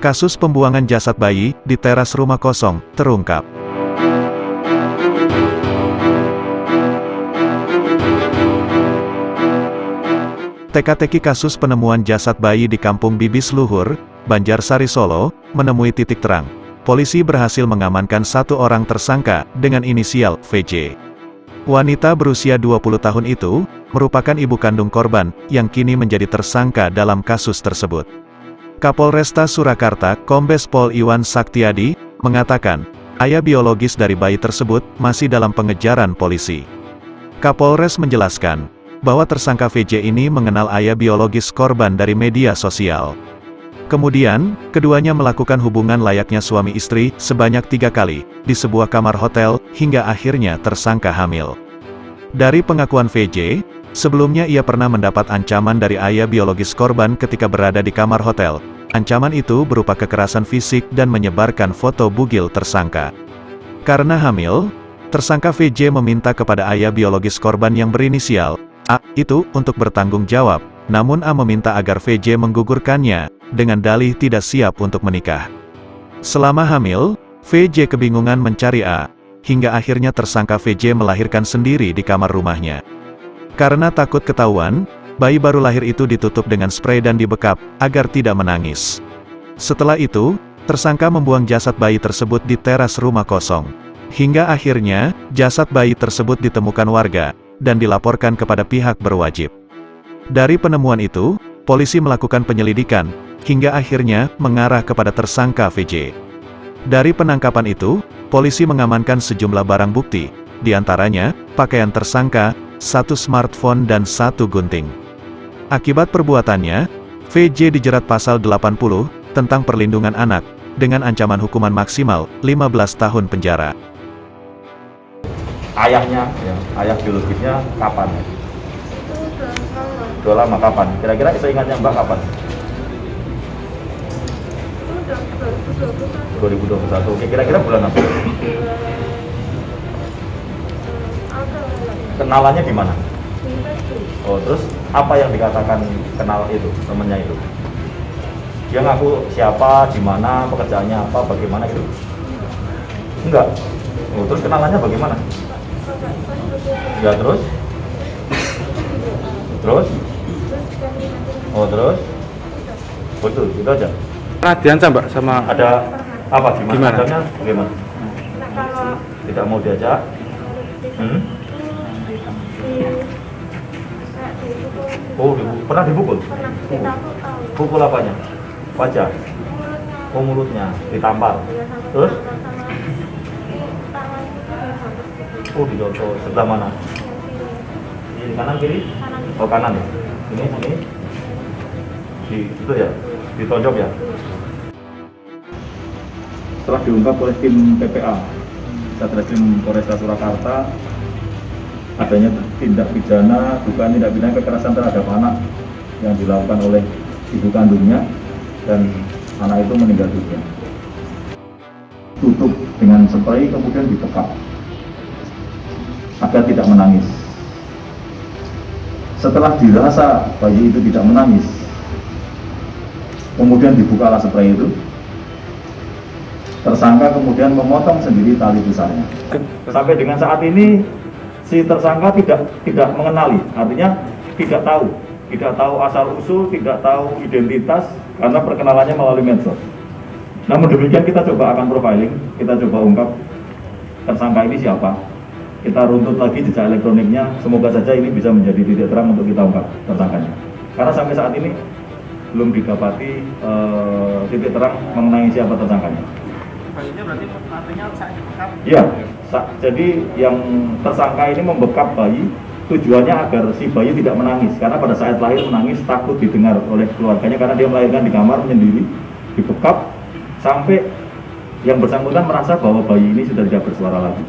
Kasus pembuangan jasad bayi di teras rumah kosong terungkap. Teka-teki kasus penemuan jasad bayi di Kampung Bibis Luhur, Banjarsari Solo, menemui titik terang. Polisi berhasil mengamankan satu orang tersangka dengan inisial VJ. Wanita berusia 20 tahun itu merupakan ibu kandung korban yang kini menjadi tersangka dalam kasus tersebut. Kapolresta Surakarta, Kombes Pol Iwan Saktiadi, mengatakan, ayah biologis dari bayi tersebut masih dalam pengejaran polisi. Kapolres menjelaskan, bahwa tersangka VJ ini mengenal ayah biologis korban dari media sosial. Kemudian, keduanya melakukan hubungan layaknya suami istri sebanyak 3 kali, di sebuah kamar hotel, hingga akhirnya tersangka hamil. Dari pengakuan VJ, sebelumnya ia pernah mendapat ancaman dari ayah biologis korban ketika berada di kamar hotel. Ancaman itu berupa kekerasan fisik dan menyebarkan foto bugil tersangka. Karena hamil, tersangka VJ meminta kepada ayah biologis korban yang berinisial A itu untuk bertanggung jawab, namun A meminta agar VJ menggugurkannya, dengan dalih tidak siap untuk menikah. Selama hamil, VJ kebingungan mencari A, hingga akhirnya tersangka VJ melahirkan sendiri di kamar rumahnya. Karena takut ketahuan, bayi baru lahir itu ditutup dengan spray dan dibekap, agar tidak menangis. Setelah itu, tersangka membuang jasad bayi tersebut di teras rumah kosong. Hingga akhirnya, jasad bayi tersebut ditemukan warga, dan dilaporkan kepada pihak berwajib. Dari penemuan itu, polisi melakukan penyelidikan, hingga akhirnya mengarah kepada tersangka VJ. Dari penangkapan itu, polisi mengamankan sejumlah barang bukti, diantaranya, pakaian tersangka, 1 smartphone dan 1 gunting. Akibat perbuatannya, VJ dijerat pasal 80, tentang perlindungan anak, dengan ancaman hukuman maksimal, 15 tahun penjara. Ayahnya, ya, ayah biologisnya kapan? Udah lama kapan? Kira-kira seingatnya Mbak kapan? 2021. Oke, kira-kira bulan apa? Kenalannya di mana? Oh, terus apa yang dikatakan kenal itu, temennya itu? Dia ngaku siapa, di mana, pekerjaannya apa, bagaimana gitu? Enggak. Oh, terus kenalannya bagaimana? Ya, terus? Terus? Oh, terus? Betul, itu aja. Pernah diancam, Mbak, sama Ada apa? Gimana? Ancamnya bagaimana? Tidak mau diajak? Oh, pernah dipukul? Pukul apanya? Wajah? Oh, mulutnya ditampar. Terus? Oh, dicocok. Sebelah mana? Di kanan kiri? Oh, kanan ya? Ini? Di itu ya? Ditonjok ya? Setelah diungkap oleh tim PPA, Satreskrim Polresta Surakarta, adanya tindak pidana, dugaan tindak pidana kekerasan terhadap anak yang dilakukan oleh ibu kandungnya, dan anak itu meninggal dunia. Tutup dengan spray kemudian dibekap agar tidak menangis. Setelah dirasa bayi itu tidak menangis, kemudian dibukalah spray itu. Tersangka kemudian memotong sendiri tali pusarnya. Sampai dengan saat ini si tersangka tidak mengenali, artinya tidak tahu asal usul, tidak tahu identitas, karena perkenalannya melalui medsos. Namun demikian kita coba akan profiling, kita coba ungkap tersangka ini siapa. Kita runtut lagi jejak elektroniknya, semoga saja ini bisa menjadi titik terang untuk kita ungkap tersangkanya. Karena sampai saat ini belum didapati titik terang mengenai siapa tersangkanya. Bayinya berarti artinya saat dibekap? Iya, jadi yang tersangka ini membekap bayi tujuannya agar si bayi tidak menangis, karena pada saat lahir menangis takut didengar oleh keluarganya karena dia melahirkan di kamar menyendiri, dibekap sampai yang bersangkutan merasa bahwa bayi ini sudah tidak bersuara lagi.